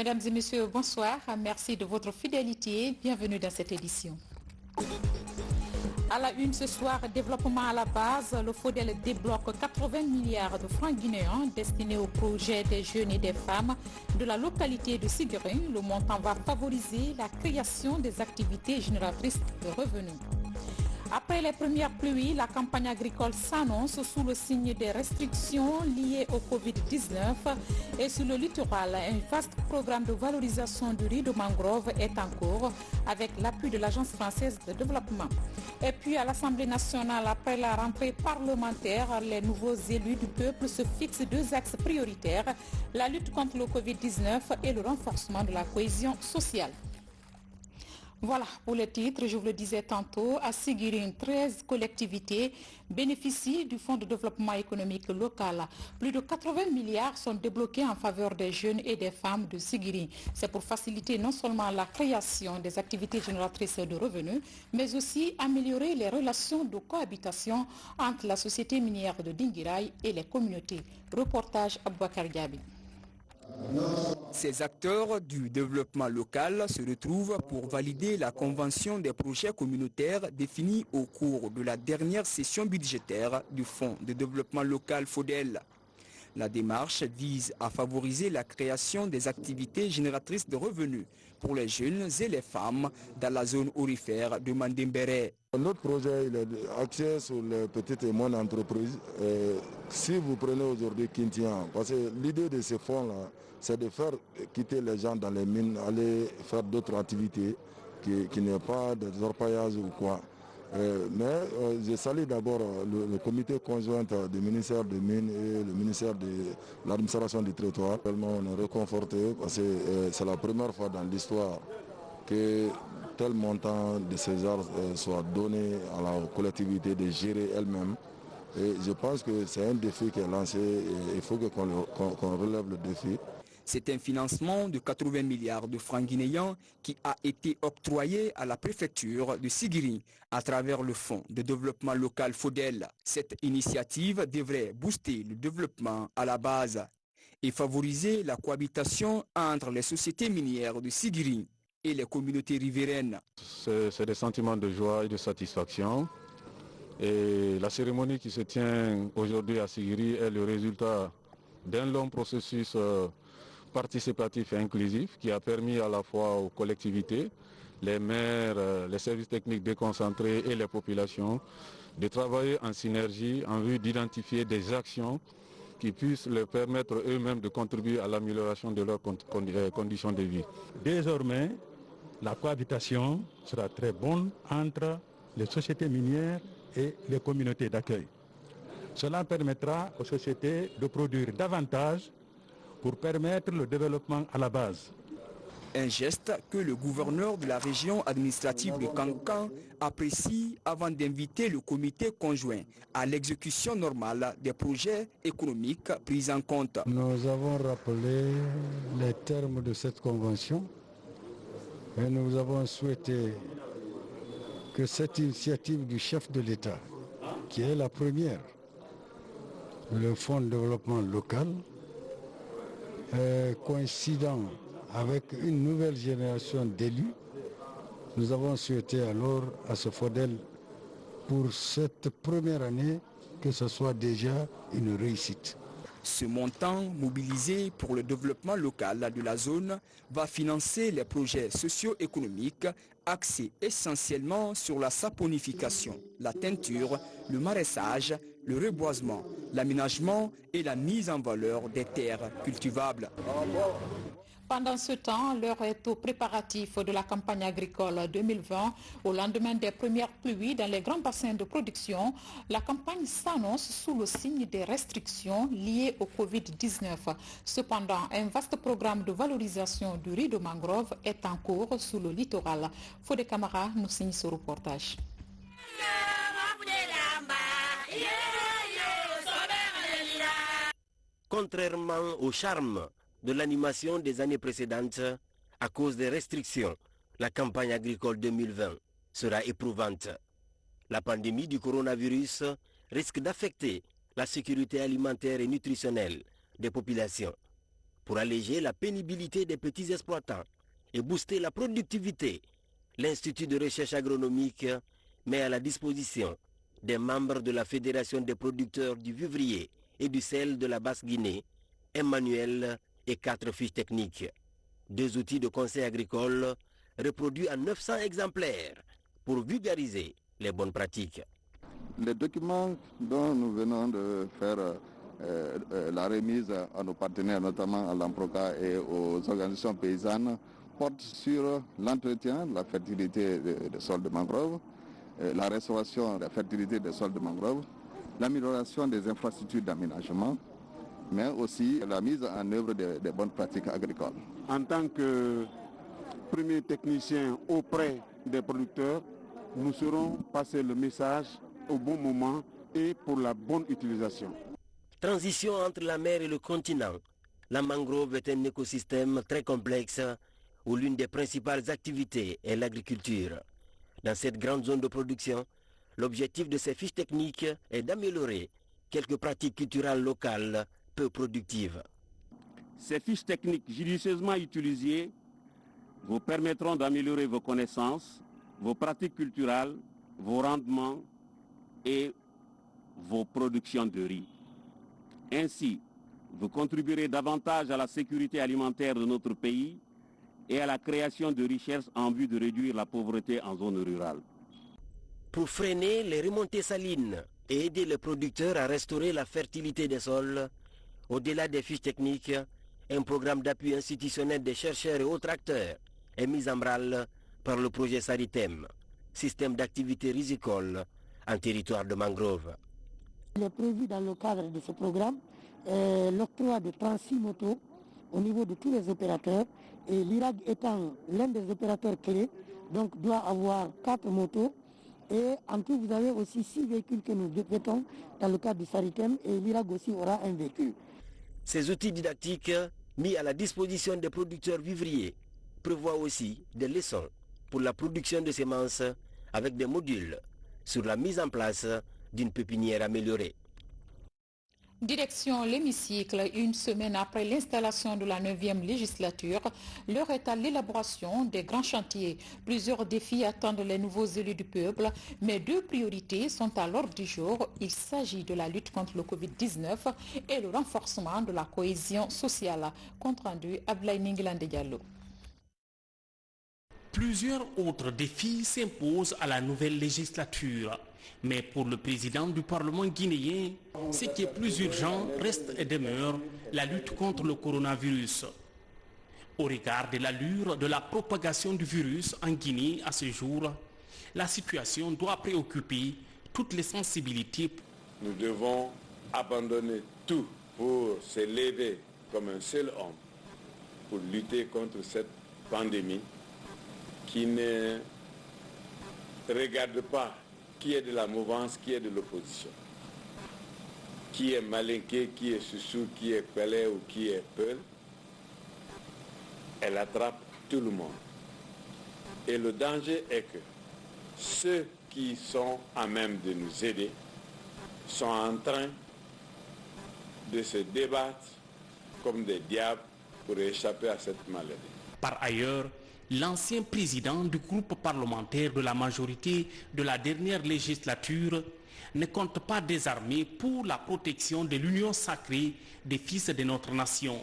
Mesdames et messieurs, bonsoir. Merci de votre fidélité. Bienvenue dans cette édition. À la une ce soir, développement à la base, le FODEL débloque 80 milliards de francs guinéens destinés au projet des jeunes et des femmes de la localité de Siguirin. Le montant va favoriser la création des activités génératrices de revenus. Après les premières pluies, la campagne agricole s'annonce sous le signe des restrictions liées au Covid-19 et sur le littoral, un vaste programme de valorisation du riz de mangrove est en cours avec l'appui de l'Agence française de développement. Et puis à l'Assemblée nationale, après la rentrée parlementaire, les nouveaux élus du peuple se fixent deux axes prioritaires, la lutte contre le Covid-19 et le renforcement de la cohésion sociale. Voilà pour les titres, je vous le disais tantôt, à Siguirin, 13 collectivités bénéficient du Fonds de développement économique local. Plus de 80 milliards sont débloqués en faveur des jeunes et des femmes de Siguirin. C'est pour faciliter non seulement la création des activités génératrices de revenus, mais aussi améliorer les relations de cohabitation entre la société minière de Dinguiraye et les communautés. Reportage Aboubakar Diaby. Ces acteurs du développement local se retrouvent pour valider la convention des projets communautaires définis au cours de la dernière session budgétaire du Fonds de développement local FODEL. La démarche vise à favoriser la création des activités génératrices de revenus pour les jeunes et les femmes dans la zone aurifère de Mandembere. Notre projet il est axé sur les petites et moyennes entreprises. Si vous prenez aujourd'hui Kintian, parce que l'idée de ces fonds-là, c'est de faire quitter les gens dans les mines, aller faire d'autres activités qui n'est pas des orpaillages ou quoi. Mais je salue d'abord le comité conjoint du ministère des Mines et le ministère de l'administration du territoire. On est réconforté parce que c'est la première fois dans l'histoire que tel montant de César soit donné à la collectivité de gérer elle-même. Et je pense que c'est un défi qui est lancé et il faut qu'on relève le défi. C'est un financement de 80 milliards de francs guinéens qui a été octroyé à la préfecture de Siguirin à travers le Fonds de développement local FODEL. Cette initiative devrait booster le développement à la base et favoriser la cohabitation entre les sociétés minières de Siguirin et les communautés riveraines. C'est des sentiments de joie et de satisfaction. Et la cérémonie qui se tient aujourd'hui à Siguiri est le résultat d'un long processus participatif et inclusif qui a permis à la fois aux collectivités, les maires, les services techniques déconcentrés et les populations de travailler en synergie en vue d'identifier des actions qui puissent leur permettre eux-mêmes de contribuer à l'amélioration de leurs conditions de vie. Désormais, la cohabitation sera très bonne entre les sociétés minières et les communautés d'accueil. Cela permettra aux sociétés de produire davantage pour permettre le développement à la base. Un geste que le gouverneur de la région administrative de Kankan apprécie avant d'inviter le comité conjoint à l'exécution normale des projets économiques pris en compte. Nous avons rappelé les termes de cette convention et nous avons souhaité que cette initiative du chef de l'État, qui est la première, le Fonds de développement local, coïncidant avec une nouvelle génération d'élus, nous avons souhaité alors à ce FODEL pour cette première année que ce soit déjà une réussite. Ce montant mobilisé pour le développement local de la zone va financer les projets socio-économiques axés essentiellement sur la saponification, la teinture, le maraîchage, le reboisement, l'aménagement et la mise en valeur des terres cultivables. Pendant ce temps, l'heure est aux préparatifs de la campagne agricole 2020. Au lendemain des premières pluies dans les grands bassins de production, la campagne s'annonce sous le signe des restrictions liées au Covid-19. Cependant, un vaste programme de valorisation du riz de mangrove est en cours sous le littoral. Fodé Camara nous signe ce reportage. Contrairement au charme de l'animation des années précédentes, à cause des restrictions, la campagne agricole 2020 sera éprouvante. La pandémie du coronavirus risque d'affecter la sécurité alimentaire et nutritionnelle des populations. Pour alléger la pénibilité des petits exploitants et booster la productivité, l'Institut de recherche agronomique met à la disposition des membres de la Fédération des producteurs du vivrier et du sel de la Basse-Guinée un manuel et 4 fiches techniques. 2 outils de conseil agricole reproduits en 900 exemplaires pour vulgariser les bonnes pratiques. Les documents dont nous venons de faire la remise à nos partenaires, notamment à l'Amproca et aux organisations paysannes, portent sur l'entretien de la fertilité des sols de mangrove, la restauration de la fertilité des sols de mangrove, l'amélioration des infrastructures d'aménagement, mais aussi la mise en œuvre des bonnes pratiques agricoles. En tant que premier technicien auprès des producteurs, nous saurons passer le message au bon moment et pour la bonne utilisation. Transition entre la mer et le continent, la mangrove est un écosystème très complexe où l'une des principales activités est l'agriculture. Dans cette grande zone de production, l'objectif de ces fiches techniques est d'améliorer quelques pratiques culturelles locales peu productives. Ces fiches techniques judicieusement utilisées vous permettront d'améliorer vos connaissances, vos pratiques culturelles, vos rendements et vos productions de riz. Ainsi, vous contribuerez davantage à la sécurité alimentaire de notre pays et à la création de richesses en vue de réduire la pauvreté en zone rurale. Pour freiner les remontées salines et aider les producteurs à restaurer la fertilité des sols, au-delà des fiches techniques, un programme d'appui institutionnel des chercheurs et autres acteurs est mis en branle par le projet SARITEM, système d'activité risicole en territoire de mangrove. Il est prévu dans le cadre de ce programme l'octroi de 36 motos au niveau de tous les opérateurs, et l'IRAG étant l'un des opérateurs clés, donc doit avoir 4 motos, et en tout vous avez aussi 6 véhicules que nous déployons dans le cadre du SARITEM, et l'IRAG aussi aura un véhicule. Ces outils didactiques mis à la disposition des producteurs vivriers prévoient aussi des leçons pour la production de semences avec des modules sur la mise en place d'une pépinière améliorée. Direction l'hémicycle, une semaine après l'installation de la 9e législature, l'heure est à l'élaboration des grands chantiers. Plusieurs défis attendent les nouveaux élus du peuple, mais 2 priorités sont à l'ordre du jour. Il s'agit de la lutte contre le Covid-19 et le renforcement de la cohésion sociale. Compte rendu Ablaye Ninguilande Diallo. Plusieurs autres défis s'imposent à la nouvelle législature. Mais pour le président du Parlement guinéen, ce qui est plus urgent reste et demeure la lutte contre le coronavirus. Au regard de l'allure de la propagation du virus en Guinée à ce jour, la situation doit préoccuper toutes les sensibilités. Nous devons abandonner tout pour se lever comme un seul homme pour lutter contre cette pandémie qui ne regarde pas qui est de la mouvance, qui est de l'opposition, qui est malinqué, qui est Soussou, qui est Pelé ou qui est Peul. Elle attrape tout le monde. Et le danger est que ceux qui sont à même de nous aider sont en train de se débattre comme des diables pour échapper à cette maladie. Par ailleurs, l'ancien président du groupe parlementaire de la majorité de la dernière législature ne compte pas désarmer pour la protection de l'union sacrée des fils de notre nation.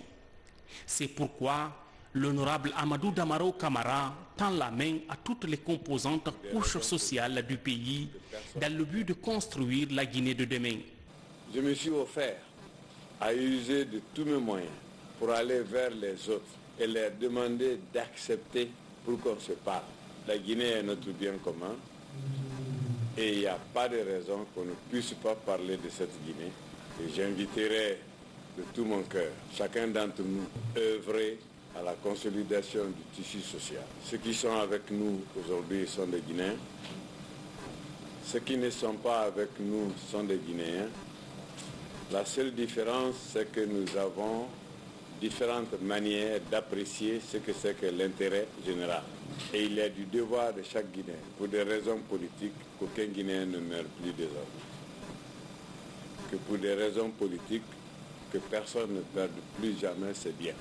C'est pourquoi l'honorable Amadou Damaro Camara tend la main à toutes les composantes couches sociales du pays dans le but de construire la Guinée de demain. Je me suis offert à user de tous mes moyens pour aller vers les autres et leur demander d'accepter pour qu'on se parle. La Guinée est notre bien commun et il n'y a pas de raison qu'on ne puisse pas parler de cette Guinée. Et j'inviterai de tout mon cœur chacun d'entre nous œuvrer à la consolidation du tissu social. Ceux qui sont avec nous aujourd'hui sont des Guinéens. Ceux qui ne sont pas avec nous sont des Guinéens. La seule différence, c'est que nous avons différentes manières d'apprécier ce que c'est que l'intérêt général. Et il est du devoir de chaque Guinéen, pour des raisons politiques, qu'aucun Guinéen ne meurt plus désormais. Que pour des raisons politiques, que personne ne perde plus jamais ses biens.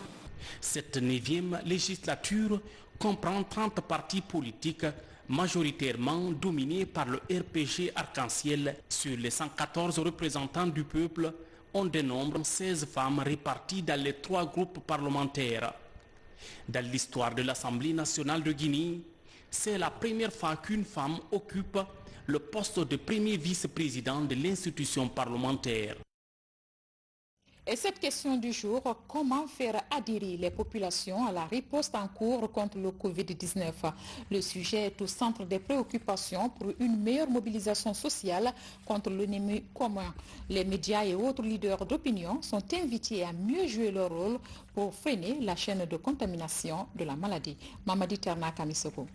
Cette 9e législature comprend 30 partis politiques majoritairement dominés par le RPG Arc-en-Ciel. Sur les 114 représentants du peuple, on dénombre 16 femmes réparties dans les 3 groupes parlementaires. Dans l'histoire de l'Assemblée nationale de Guinée, c'est la première fois qu'une femme occupe le poste de premier vice-président de l'institution parlementaire. Et cette question du jour, comment faire adhérer les populations à la riposte en cours contre le Covid-19? Le sujet est au centre des préoccupations pour une meilleure mobilisation sociale contre l'ennemi commun. Les médias et autres leaders d'opinion sont invités à mieux jouer leur rôle pour freiner la chaîne de contamination de la maladie. Mamadi Terna Kamisoko.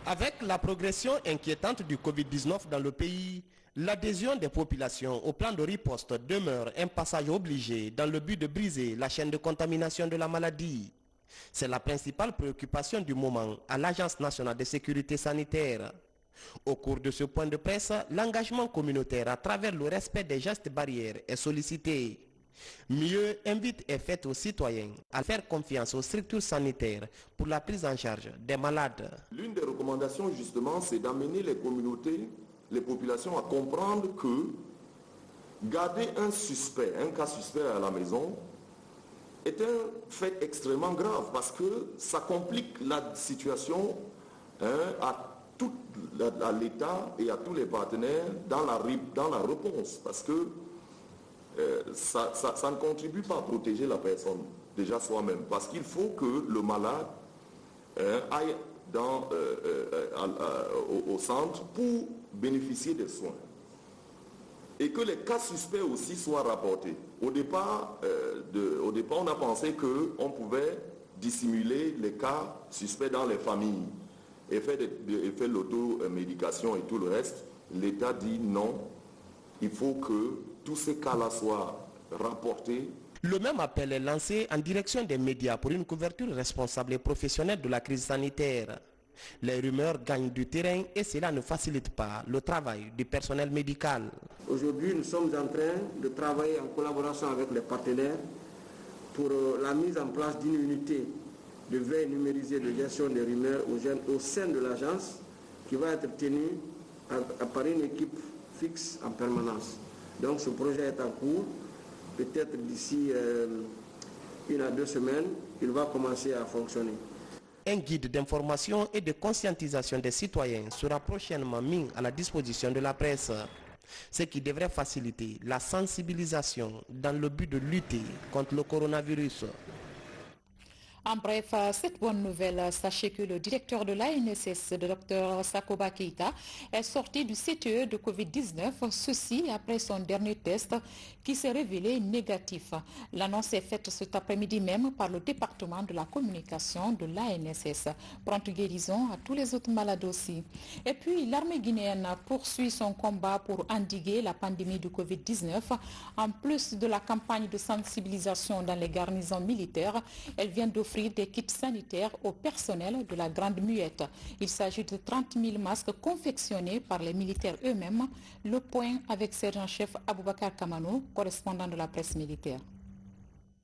Avec la progression inquiétante du Covid-19 dans le pays, l'adhésion des populations au plan de riposte demeure un passage obligé dans le but de briser la chaîne de contamination de la maladie. C'est la principale préoccupation du moment à l'Agence nationale de sécurité sanitaire. Au cours de ce point de presse, l'engagement communautaire à travers le respect des gestes barrières est sollicité. Mieux, invite est faite aux citoyens à faire confiance aux structures sanitaires pour la prise en charge des malades. L'une des recommandations justement, c'est d'amener les communautés, les populations à comprendre que garder un cas suspect à la maison est un fait extrêmement grave parce que ça complique la situation à l'État et à tous les partenaires dans la réponse parce que ça ne contribue pas à protéger la personne, déjà soi-même, parce qu'il faut que le malade aille au centre pour bénéficier des soins. Et que les cas suspects aussi soient rapportés. Au départ, on a pensé qu'on pouvait dissimuler les cas suspects dans les familles et faire l'automédication et tout le reste. L'État dit non, il faut que tous ces cas-là soient rapportés. Le même appel est lancé en direction des médias pour une couverture responsable et professionnelle de la crise sanitaire. Les rumeurs gagnent du terrain et cela ne facilite pas le travail du personnel médical. Aujourd'hui, nous sommes en train de travailler en collaboration avec les partenaires pour la mise en place d'une unité de veille numérisée de gestion des rumeurs au sein de l'agence qui va être tenue par une équipe fixe en permanence. Donc ce projet est en cours. Peut-être d'ici 1 à 2 semaines, il va commencer à fonctionner. Un guide d'information et de conscientisation des citoyens sera prochainement mis à la disposition de la presse, ce qui devrait faciliter la sensibilisation dans le but de lutter contre le coronavirus. En bref, cette bonne nouvelle, sachez que le directeur de l'ANSS, le Dr Sakoba Keita, est sorti du CTE de Covid-19, ceci après son dernier test qui s'est révélé négatif. L'annonce est faite cet après-midi même par le département de la communication de l'ANSS. Prompte guérison à tous les autres malades aussi. Et puis, l'armée guinéenne poursuit son combat pour endiguer la pandémie du Covid-19. En plus de la campagne de sensibilisation dans les garnisons militaires, elle vient d'offrir des kits sanitaires au personnel de la Grande Muette. Il s'agit de 30 000 masques confectionnés par les militaires eux-mêmes. Le point avec sergent-chef Aboubakar Kamano, correspondant de la presse militaire.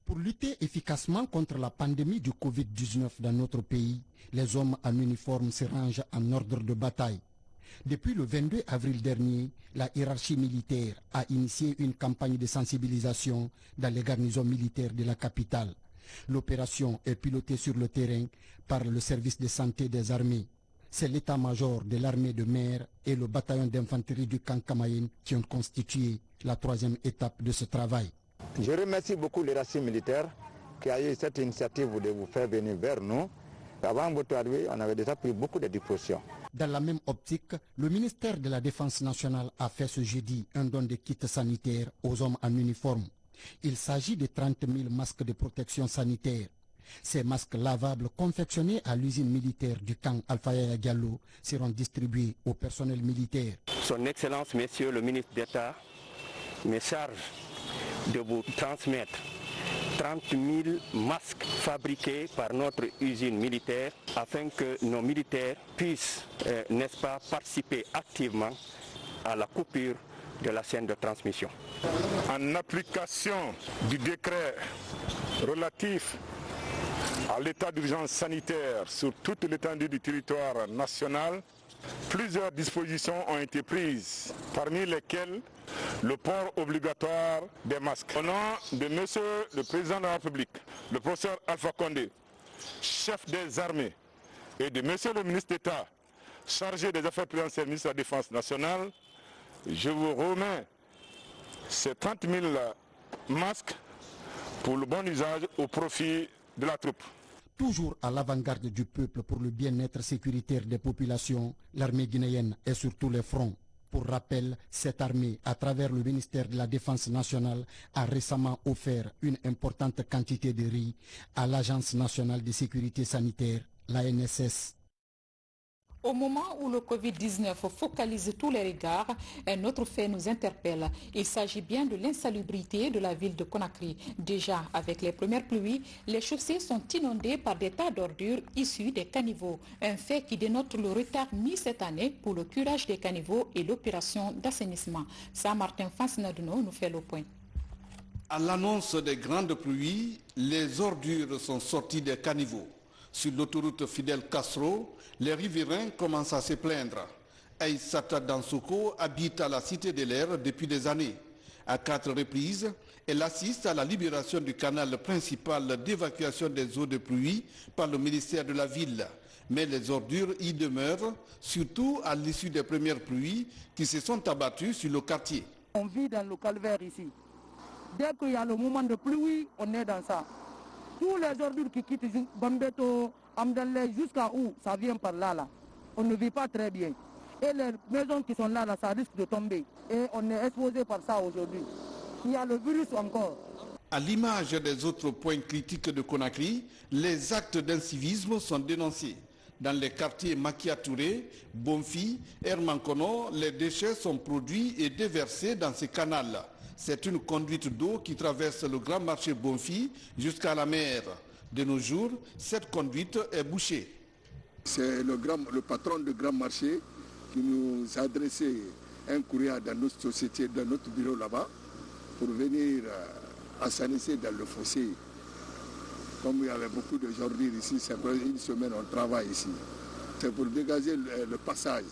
Pour lutter efficacement contre la pandémie du Covid-19 dans notre pays, les hommes en uniforme se rangent en ordre de bataille. Depuis le 22 avril dernier, la hiérarchie militaire a initié une campagne de sensibilisation dans les garnisons militaires de la capitale. L'opération est pilotée sur le terrain par le service de santé des armées. C'est l'état-major de l'armée de mer et le bataillon d'infanterie du camp Kamaïn qui ont constitué la 3e étape de ce travail. Je remercie beaucoup l'hiérarchie militaire qui a eu cette initiative de vous faire venir vers nous. Avant votre arrivée, on avait déjà pris beaucoup de dispositions. Dans la même optique, le ministère de la Défense nationale a fait ce jeudi un don de kits sanitaires aux hommes en uniforme. Il s'agit de 30 000 masques de protection sanitaire. Ces masques lavables confectionnés à l'usine militaire du camp Alpha Yaya Diallo seront distribués au personnel militaire. Son Excellence, Monsieur le ministre d'État, me charge de vous transmettre 30 000 masques fabriqués par notre usine militaire afin que nos militaires puissent, n'est-ce pas, participer activement à la coupure de la chaîne de transmission. En application du décret relatif à l'état d'urgence sanitaire sur toute l'étendue du territoire national, plusieurs dispositions ont été prises, parmi lesquelles le port obligatoire des masques. Au nom de Monsieur le Président de la République, le professeur Alpha Condé, chef des armées, et de Monsieur le ministre d'État, chargé des affaires présidentielles, ministre de la Défense nationale, je vous remets ces 30 000 masques pour le bon usage au profit de la troupe. Toujours à l'avant-garde du peuple pour le bien-être sécuritaire des populations, l'armée guinéenne est sur tous les fronts. Pour rappel, cette armée, à travers le ministère de la Défense nationale, a récemment offert une importante quantité de riz à l'Agence nationale de sécurité sanitaire, l'ANSS. Au moment où le Covid-19 focalise tous les regards, un autre fait nous interpelle. Il s'agit bien de l'insalubrité de la ville de Conakry. Déjà, avec les premières pluies, les chaussées sont inondées par des tas d'ordures issues des caniveaux. Un fait qui dénote le retard mis cette année pour le curage des caniveaux et l'opération d'assainissement. Saint-Martin Fasnaduno nous fait le point. À l'annonce des grandes pluies, les ordures sont sorties des caniveaux. Sur l'autoroute Fidel Castro, les riverains commencent à se plaindre. Aïssata Dansoko habite à la Cité de l'Air depuis des années. À 4 reprises, elle assiste à la libération du canal principal d'évacuation des eaux de pluie par le ministère de la Ville. Mais les ordures y demeurent, surtout à l'issue des premières pluies qui se sont abattues sur le quartier. On vit dans le calvaire ici. Dès qu'il y a le moment de pluie, on est dans ça. Tous les ordures qui quittent Bambeto, Amdalé, jusqu'à où ça vient par là, on ne vit pas très bien. Et les maisons qui sont là, ça risque de tomber. Et on est exposé par ça aujourd'hui. Il y a le virus encore. À l'image des autres points critiques de Conakry, les actes d'incivisme sont dénoncés. Dans les quartiers Makia Touré, Bonfi, Hermankono, les déchets sont produits et déversés dans ces canals. C'est une conduite d'eau qui traverse le grand marché Bonfi jusqu'à la mer. De nos jours, cette conduite est bouchée. C'est le patron du grand marché qui nous a adressé un courrier dans notre société, dans notre bureau là-bas, pour venir assainir dans le fossé. Comme il y avait beaucoup de jardins ici, c'est pour une semaine on travaille ici. C'est pour dégager le passage.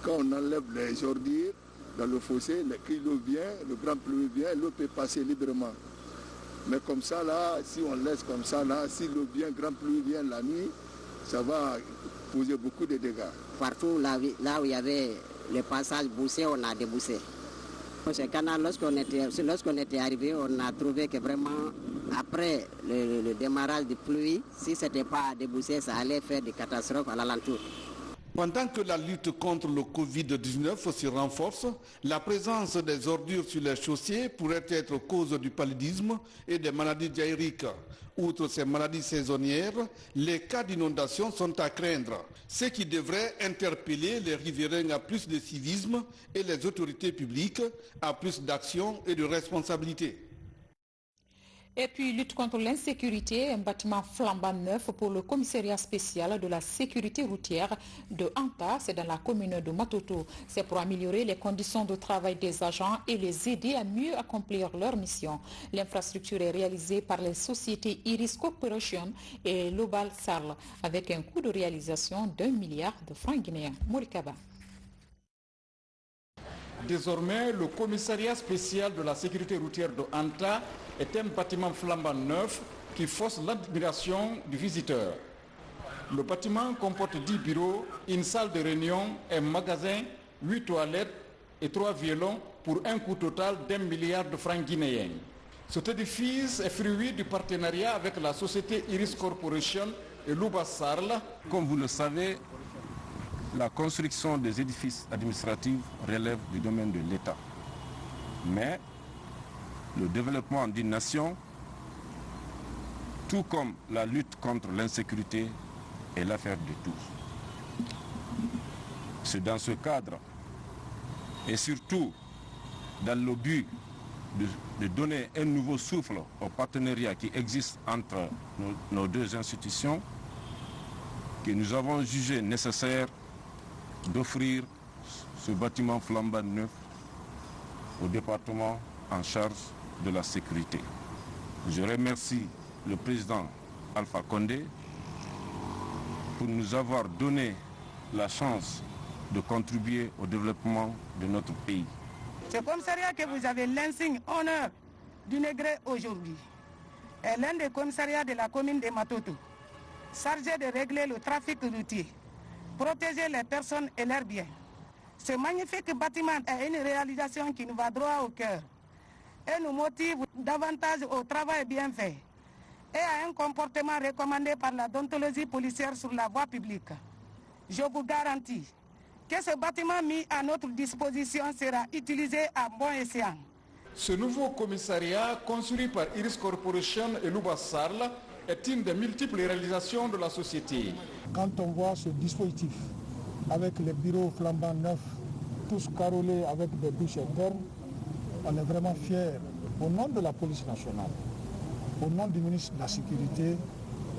Quand on enlève les jardins dans le fossé, l'eau vient, le grand pluie vient, l'eau peut passer librement. Mais comme ça, là, si on laisse comme ça, là, si l'eau vient, grand pluie vient la nuit, ça va poser beaucoup de dégâts. Partout là où il y avait les passages bouchés, on a débouché. Ce canal, lorsqu'on était arrivé, on a trouvé que vraiment, après le démarrage des pluies, si ce n'était pas débouché, ça allait faire des catastrophes à l'alentour. Pendant que la lutte contre le Covid-19 se renforce, la présence des ordures sur les chaussées pourrait être cause du paludisme et des maladies diarrhéiques. Outre ces maladies saisonnières, les cas d'inondation sont à craindre, ce qui devrait interpeller les riverains à plus de civisme et les autorités publiques à plus d'action et de responsabilité. Et puis, lutte contre l'insécurité, un bâtiment flambant neuf pour le commissariat spécial de la sécurité routière de Anta, c'est dans la commune de Matoto. C'est pour améliorer les conditions de travail des agents et les aider à mieux accomplir leur mission. L'infrastructure est réalisée par les sociétés Iris Corporation et Lobal Sarl, avec un coût de réalisation d'1 milliard de francs guinéens. Morikaba. Désormais, le commissariat spécial de la sécurité routière de Anta est un bâtiment flambant neuf qui force l'admiration du visiteur. Le bâtiment comporte 10 bureaux, une salle de réunion, un magasin, 8 toilettes et 3 violons pour un coût total d'1 milliard de francs guinéens. Cet édifice est fruit du partenariat avec la société Iris Corporation et Luba Sarl. Comme vous le savez, la construction des édifices administratifs relève du domaine de l'État. Mais le développement d'une nation, tout comme la lutte contre l'insécurité, est l'affaire de tous. C'est dans ce cadre, et surtout dans le but de donner un nouveau souffle au partenariat qui existe entre nos deux institutions, que nous avons jugé nécessaire d'offrir ce bâtiment flambant neuf au département en charge de la sécurité. Je remercie le président Alpha Condé pour nous avoir donné la chance de contribuer au développement de notre pays. Ce commissariat que vous avez l'insigne honneur d'inaugurer aujourd'hui est l'un des commissariats de la commune de Matoto, chargé de régler le trafic routier, protéger les personnes et leurs biens. Ce magnifique bâtiment est une réalisation qui nous va droit au cœur et nous motive davantage au travail bien fait et à un comportement recommandé par la déontologie policière sur la voie publique. Je vous garantis que ce bâtiment mis à notre disposition sera utilisé à bon escient. Ce nouveau commissariat, construit par Iris Corporation et Louba Sarl, est une des multiples réalisations de la société. Quand on voit ce dispositif, avec les bureaux flambants neufs, tous carrelés avec des douches internes, on est vraiment fiers. Au nom de la police nationale, au nom du ministre de la Sécurité,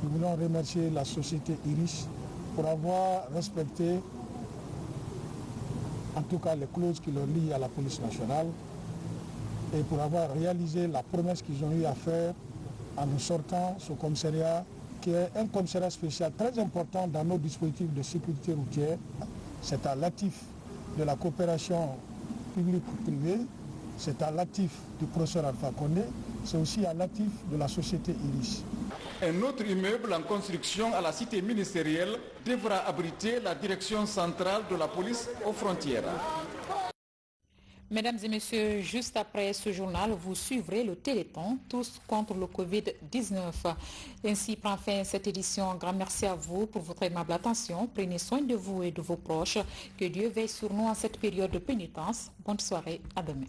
nous voulons remercier la société Iris pour avoir respecté en tout cas les clauses qui leur lient à la police nationale et pour avoir réalisé la promesse qu'ils ont eu à faire en nous sortant ce commissariat qui est un commissariat spécial très important dans nos dispositifs de sécurité routière. C'est à l'actif de la coopération publique-privée, c'est à l'actif du professeur Alpha Condé, c'est aussi à l'actif de la société Iris. Un autre immeuble en construction à la cité ministérielle devra abriter la direction centrale de la police aux frontières. Mesdames et messieurs, juste après ce journal, vous suivrez le Téléthon, tous contre le Covid-19. Ainsi prend fin cette édition. Un grand merci à vous pour votre aimable attention. Prenez soin de vous et de vos proches. Que Dieu veille sur nous en cette période de pénitence. Bonne soirée, à demain.